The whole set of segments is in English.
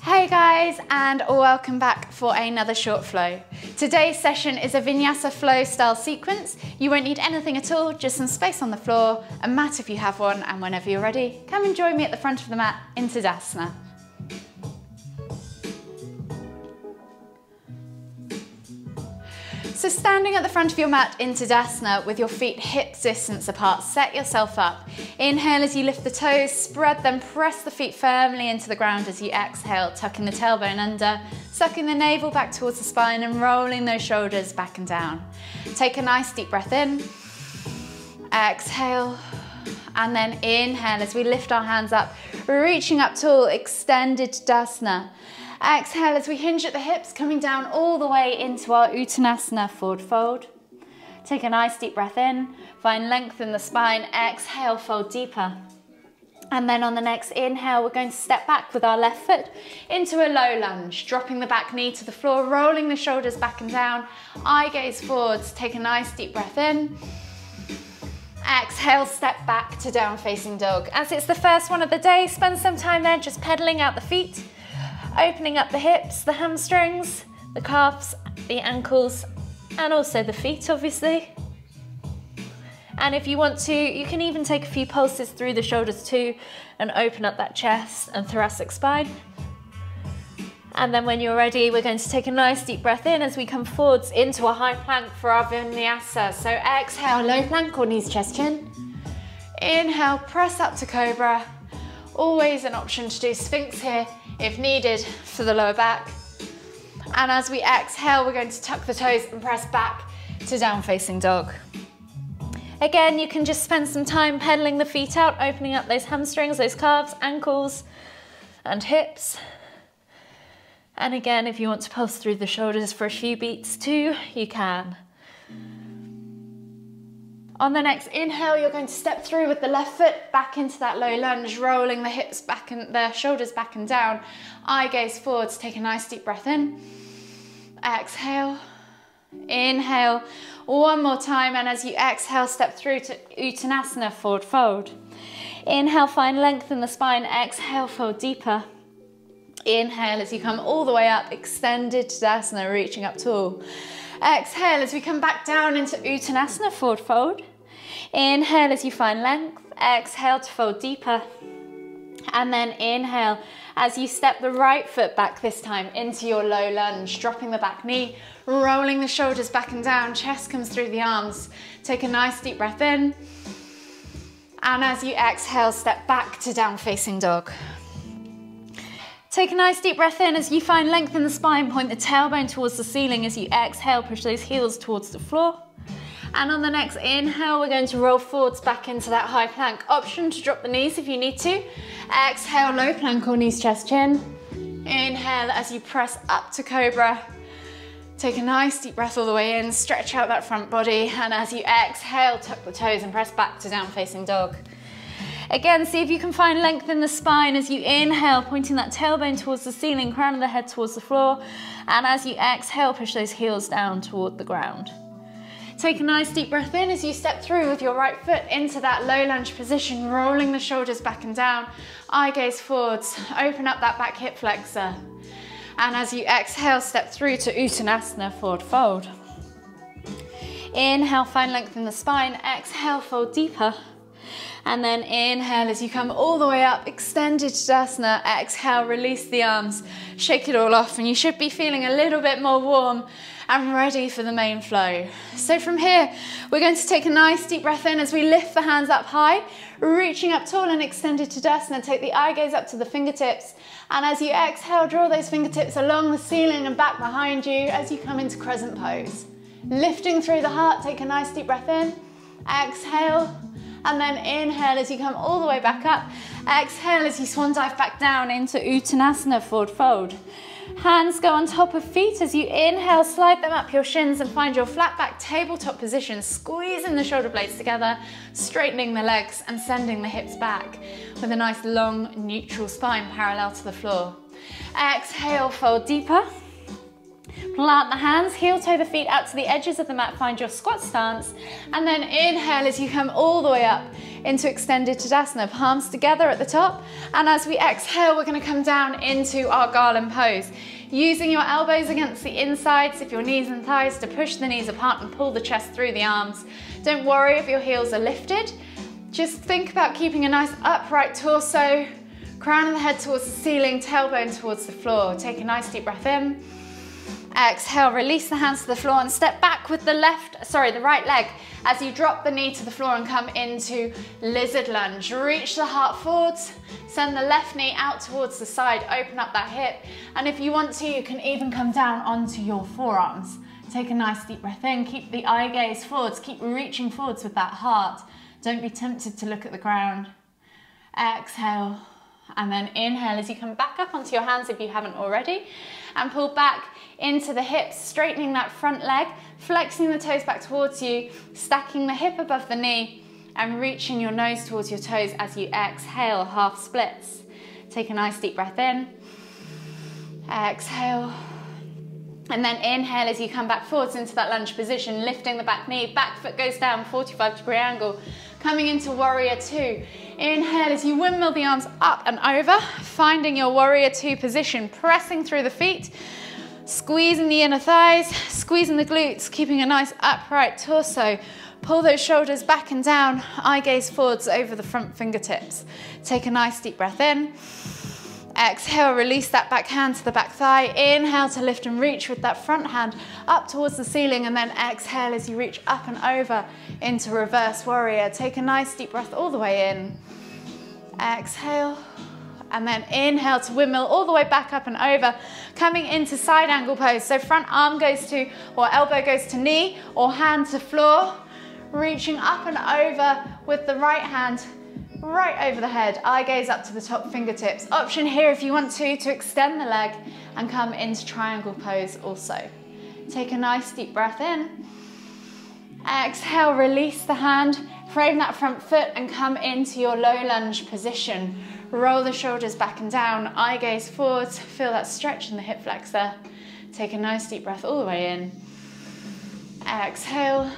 Hey guys, and welcome back for another short flow. Today's session is a Vinyasa flow style sequence. You won't need anything at all, just some space on the floor, a mat if you have one, and whenever you're ready, come and join me at the front of the mat in Tadasana. So standing at the front of your mat in Tadasana with your feet hip distance apart, set yourself up. Inhale as you lift the toes, spread them, press the feet firmly into the ground as you exhale, tucking the tailbone under, sucking the navel back towards the spine and rolling those shoulders back and down. Take a nice deep breath in, exhale, and then inhale as we lift our hands up, reaching up tall, extended Tadasana. Exhale as we hinge at the hips, coming down all the way into our Uttanasana forward fold. Take a nice deep breath in, find length in the spine, exhale, fold deeper. And then on the next inhale, we're going to step back with our left foot into a low lunge, dropping the back knee to the floor, rolling the shoulders back and down, eye gaze forwards, take a nice deep breath in. Exhale, step back to down facing dog. As it's the first one of the day, spend some time there just pedaling out the feet, opening up the hips, the hamstrings, the calves, the ankles, and also the feet, obviously. And if you want to, you can even take a few pulses through the shoulders too and open up that chest and thoracic spine. And then when you're ready, we're going to take a nice deep breath in as we come forwards into a high plank for our Vinyasa. So exhale, low plank or knees, chest, chin. Inhale, press up to cobra. Always an option to do Sphinx here if needed for the lower back. And as we exhale, we're going to tuck the toes and press back to down facing dog. Again, you can just spend some time pedaling the feet out, opening up those hamstrings, those calves, ankles, and hips. And again, if you want to pulse through the shoulders for a few beats too, you can. On the next inhale, you're going to step through with the left foot back into that low lunge, rolling the hips back and the shoulders back and down. Eye gaze forwards, take a nice deep breath in. Exhale, inhale, one more time, and as you exhale, step through to Uttanasana, forward fold. Inhale, find length in the spine, exhale, fold deeper. Inhale as you come all the way up, extended Tadasana, reaching up tall. Exhale as we come back down into Uttanasana, forward fold. Inhale as you find length, exhale to fold deeper. And then inhale as you step the right foot back this time into your low lunge, dropping the back knee, rolling the shoulders back and down, chest comes through the arms. Take a nice deep breath in. And as you exhale, step back to down facing dog. Take a nice deep breath in as you find length in the spine, point the tailbone towards the ceiling. As you exhale, push those heels towards the floor. And on the next inhale, we're going to roll forwards back into that high plank. Option to drop the knees if you need to. Exhale, low plank or knees, chest, chin. Inhale as you press up to cobra. Take a nice deep breath all the way in, stretch out that front body. And as you exhale, tuck the toes and press back to down facing dog. Again, see if you can find length in the spine as you inhale, pointing that tailbone towards the ceiling, crown of the head towards the floor. And as you exhale, push those heels down toward the ground. Take a nice deep breath in as you step through with your right foot into that low lunge position, rolling the shoulders back and down, eye gaze forwards, open up that back hip flexor. And as you exhale, step through to Uttanasana, forward fold. Inhale, find length in the spine, exhale, fold deeper. And then inhale as you come all the way up, extended Tadasana, exhale, release the arms, shake it all off, and you should be feeling a little bit more warm and ready for the main flow. So from here, we're going to take a nice deep breath in as we lift the hands up high, reaching up tall and extended Tadasana. Take the eye gaze up to the fingertips, and as you exhale, draw those fingertips along the ceiling and back behind you as you come into crescent pose. Lifting through the heart, take a nice deep breath in, exhale, and then inhale as you come all the way back up. Exhale as you swan dive back down into Uttanasana, forward fold. Hands go on top of feet. As you inhale, slide them up your shins and find your flat back tabletop position, squeezing the shoulder blades together, straightening the legs and sending the hips back with a nice long neutral spine parallel to the floor. Exhale, fold deeper. Plant the hands, heel toe the feet out to the edges of the mat, find your squat stance, and then inhale as you come all the way up into extended Tadasana, palms together at the top, and as we exhale, we're going to come down into our garland pose. Using your elbows against the insides of your knees and thighs to push the knees apart and pull the chest through the arms. Don't worry if your heels are lifted. Just think about keeping a nice upright torso, crown of the head towards the ceiling, tailbone towards the floor. Take a nice deep breath in. Exhale, release the hands to the floor and step back with the right leg as you drop the knee to the floor and come into lizard lunge. Reach the heart forwards, send the left knee out towards the side, open up that hip, and if you want to, you can even come down onto your forearms. Take a nice deep breath in, keep the eye gaze forwards, keep reaching forwards with that heart. Don't be tempted to look at the ground. Exhale, and then inhale as you come back up onto your hands if you haven't already, and pull back into the hips, straightening that front leg, flexing the toes back towards you, stacking the hip above the knee, and reaching your nose towards your toes as you exhale, half splits. Take a nice deep breath in, exhale, and then inhale as you come back forwards into that lunge position, lifting the back knee, back foot goes down, 45-degree angle, coming into warrior two. Inhale as you windmill the arms up and over, finding your warrior two position, pressing through the feet, squeezing the inner thighs, squeezing the glutes, keeping a nice upright torso. Pull those shoulders back and down, eye gaze forwards over the front fingertips. Take a nice deep breath in. Exhale, release that back hand to the back thigh. Inhale to lift and reach with that front hand up towards the ceiling, and then exhale as you reach up and over into reverse warrior. Take a nice deep breath all the way in. Exhale, and then inhale to windmill all the way back up and over, coming into side angle pose. So front arm goes to, or elbow goes to knee, or hand to floor, reaching up and over with the right hand right over the head, eye gaze up to the top fingertips. Option here if you want to extend the leg and come into triangle pose also. Take a nice deep breath in. Exhale, release the hand, frame that front foot and come into your low lunge position. Roll the shoulders back and down, eye gaze forwards, feel that stretch in the hip flexor. Take a nice deep breath all the way in. Exhale.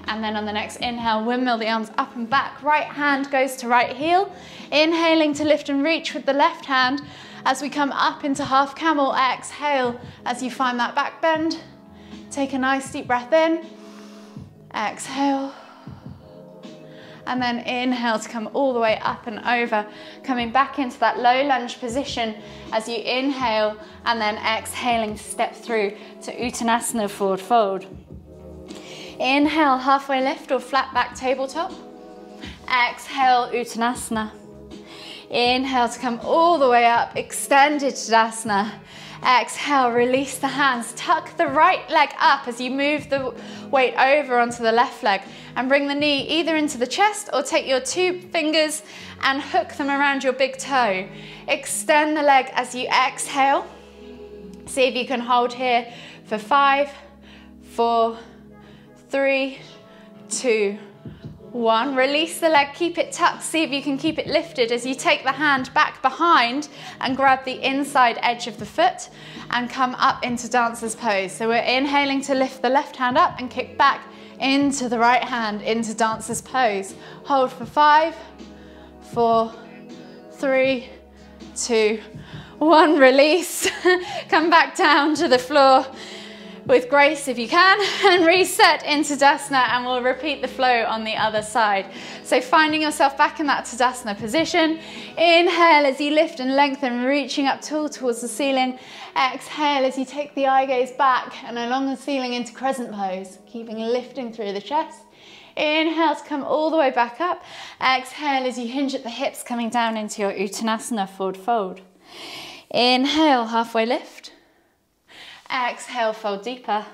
And then on the next inhale, windmill the arms up and back. Right hand goes to right heel. Inhaling to lift and reach with the left hand as we come up into half camel. Exhale as you find that back bend. Take a nice deep breath in. Exhale. And then inhale to come all the way up and over, coming back into that low lunge position as you inhale, and then exhaling to step through to Uttanasana, forward fold. Inhale, halfway lift or flat back tabletop. Exhale, Uttanasana. Inhale to come all the way up, extended Tadasana. Exhale, release the hands, tuck the right leg up as you move the weight over onto the left leg and bring the knee either into the chest or take your two fingers and hook them around your big toe. Extend the leg as you exhale. See if you can hold here for 5, 4, 3, 2, 1. Release the leg, keep it tucked. See if you can keep it lifted as you take the hand back behind and grab the inside edge of the foot and come up into dancer's pose. So we're inhaling to lift the left hand up and kick back into the right hand into dancer's pose. Hold for 5, 4, 3, 2, 1. Release. Come back down to the floor with grace if you can, and reset into Tadasana, and we'll repeat the flow on the other side. So finding yourself back in that Tadasana position. Inhale as you lift and lengthen, reaching up tall towards the ceiling. Exhale as you take the eye gaze back and along the ceiling into crescent pose, keeping lifting through the chest. Inhale to come all the way back up. Exhale as you hinge at the hips, coming down into your Uttanasana, forward fold. Inhale, halfway lift. Exhale, fold deeper.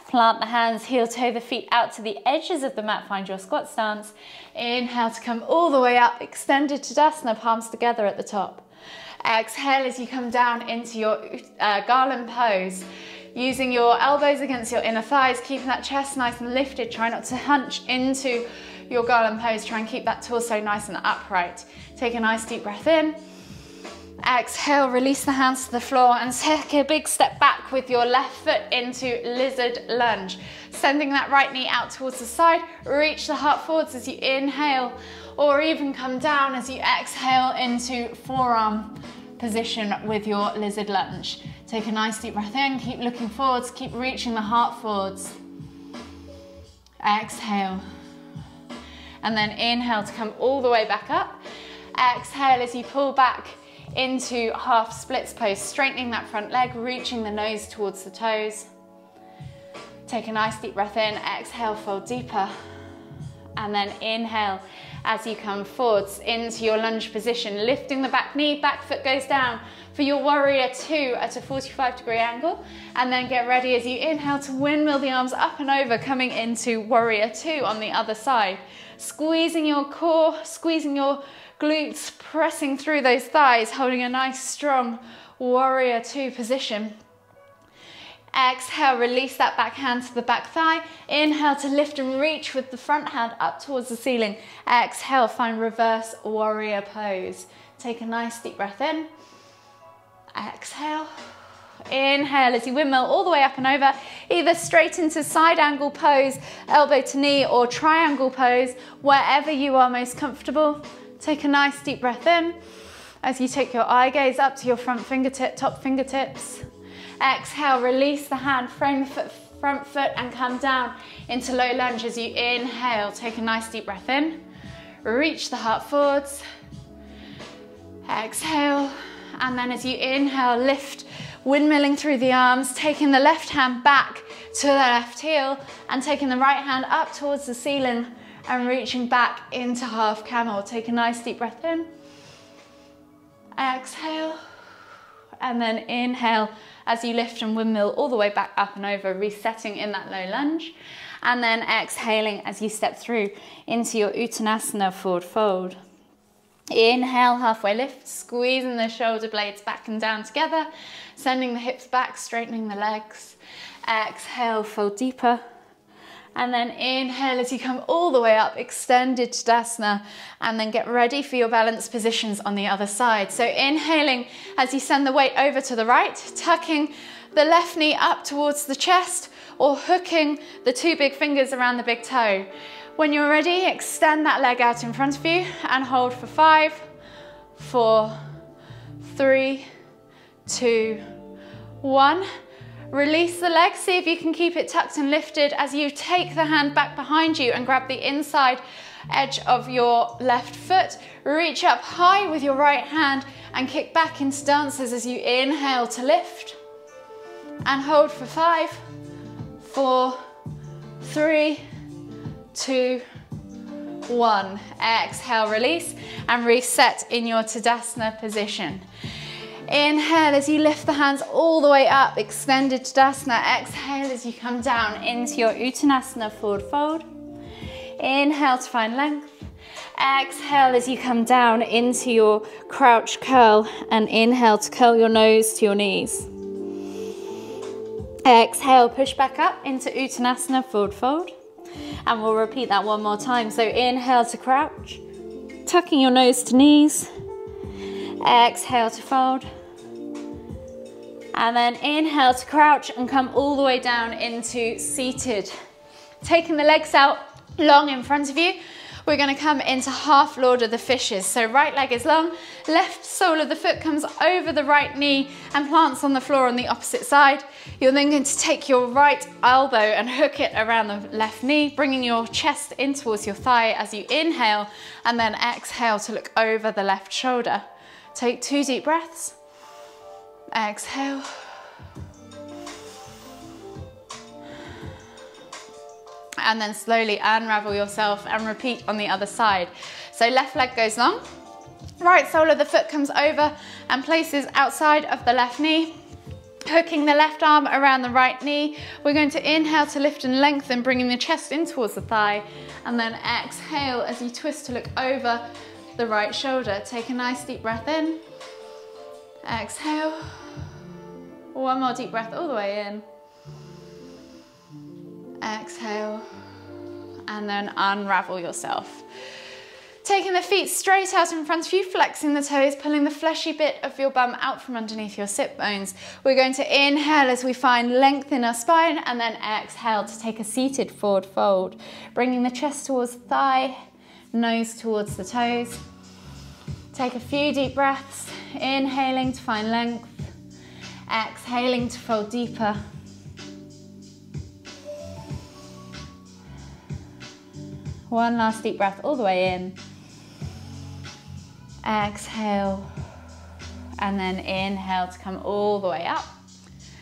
Plant the hands, heel toe the feet out to the edges of the mat, find your squat stance. Inhale to come all the way up, extended Tadasana, palms together at the top. Exhale as you come down into your garland pose, using your elbows against your inner thighs, keeping that chest nice and lifted. Try not to hunch into your garland pose, try and keep that torso nice and upright. Take a nice deep breath in. Exhale, release the hands to the floor and take a big step back with your left foot into lizard lunge. Sending that right knee out towards the side, reach the heart forwards as you inhale, or even come down as you exhale into forearm position with your lizard lunge. Take a nice deep breath in, keep looking forwards, keep reaching the heart forwards. Exhale. And then inhale to come all the way back up. Exhale as you pull back into half splits pose, straightening that front leg, reaching the nose towards the toes. Take a nice deep breath in, exhale, fold deeper. And then inhale as you come forwards into your lunge position, lifting the back knee, back foot goes down for your warrior two at a 45-degree angle. And then get ready as you inhale to windmill the arms up and over, coming into warrior two on the other side. Squeezing your core, squeezing your glutes, pressing through those thighs, holding a nice strong warrior two position. Exhale, release that back hand to the back thigh. Inhale to lift and reach with the front hand up towards the ceiling. Exhale, find reverse warrior pose. Take a nice deep breath in. Exhale. Inhale as you windmill all the way up and over, either straight into side angle pose, elbow to knee, or triangle pose, wherever you are most comfortable. Take a nice deep breath in as you take your eye gaze up to your front fingertip, top fingertips. Exhale, release the hand, frame the front foot and come down into low lunge as you inhale. Take a nice deep breath in. Reach the heart forwards. Exhale. And then as you inhale, lift, windmilling through the arms, taking the left hand back to the left heel and taking the right hand up towards the ceiling and reaching back into half camel. Take a nice deep breath in. Exhale. And then inhale as you lift and windmill all the way back up and over, resetting in that low lunge. And then exhaling as you step through into your Uttanasana forward fold. Inhale, halfway lift, squeezing the shoulder blades back and down together, sending the hips back, straightening the legs. Exhale, fold deeper. And then inhale as you come all the way up, extended Tadasana, and then get ready for your balance positions on the other side. So inhaling as you send the weight over to the right, tucking the left knee up towards the chest or hooking the two big fingers around the big toe. When you're ready, extend that leg out in front of you and hold for 5, 4, 3, 2, 1. Release the leg, see if you can keep it tucked and lifted as you take the hand back behind you and grab the inside edge of your left foot. Reach up high with your right hand and kick back into dances as you inhale to lift. And hold for 5, 4, 3, 2, 1. Exhale, release and reset in your Tadasana position. Inhale as you lift the hands all the way up, extended Tadasana. Exhale as you come down into your Uttanasana forward fold. Inhale to find length. Exhale as you come down into your crouch curl and inhale to curl your nose to your knees. Exhale, push back up into Uttanasana forward fold. And we'll repeat that one more time. So inhale to crouch, tucking your nose to knees. Exhale to fold. And then inhale to crouch and come all the way down into seated. Taking the legs out long in front of you, we're going to come into half Lord of the Fishes. So right leg is long, left sole of the foot comes over the right knee and plants on the floor on the opposite side. You're then going to take your right elbow and hook it around the left knee, bringing your chest in towards your thigh as you inhale, and then exhale to look over the left shoulder. Take 2 deep breaths. Exhale. And then slowly unravel yourself and repeat on the other side. So left leg goes long, right sole of the foot comes over and places outside of the left knee, hooking the left arm around the right knee. We're going to inhale to lift and lengthen, bringing the chest in towards the thigh, and then exhale as you twist to look over the right shoulder. Take a nice deep breath in. Exhale. One more deep breath all the way in. Exhale. And then unravel yourself. Taking the feet straight out in front of you, flexing the toes, pulling the fleshy bit of your bum out from underneath your sit bones. We're going to inhale as we find length in our spine, and then exhale to take a seated forward fold. Bringing the chest towards the thigh, nose towards the toes. Take a few deep breaths, inhaling to find length, exhaling to fold deeper. One last deep breath all the way in. Exhale, and then inhale to come all the way up.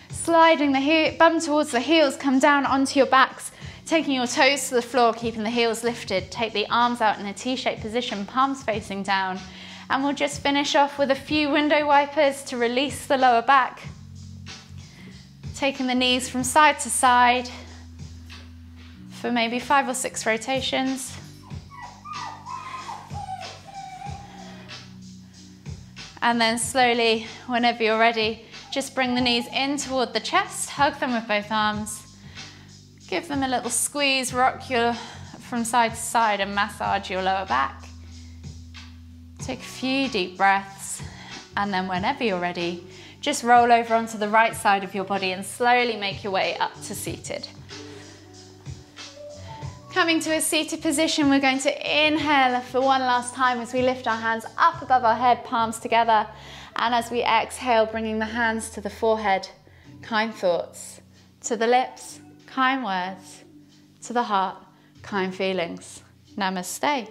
Sliding the bum towards the heels, come down onto your backs, taking your toes to the floor, keeping the heels lifted. Take the arms out in a T-shaped position, palms facing down. And we'll just finish off with a few window wipers to release the lower back. Taking the knees from side to side for maybe 5 or 6 rotations. And then slowly, whenever you're ready, just bring the knees in toward the chest, hug them with both arms. Give them a little squeeze, rock from side to side and massage your lower back. Take a few deep breaths, and then whenever you're ready, just roll over onto the right side of your body and slowly make your way up to seated. Coming to a seated position, we're going to inhale for one last time as we lift our hands up above our head, palms together. And as we exhale, bringing the hands to the forehead, kind thoughts. To the lips, kind words. To the heart, kind feelings. Namaste.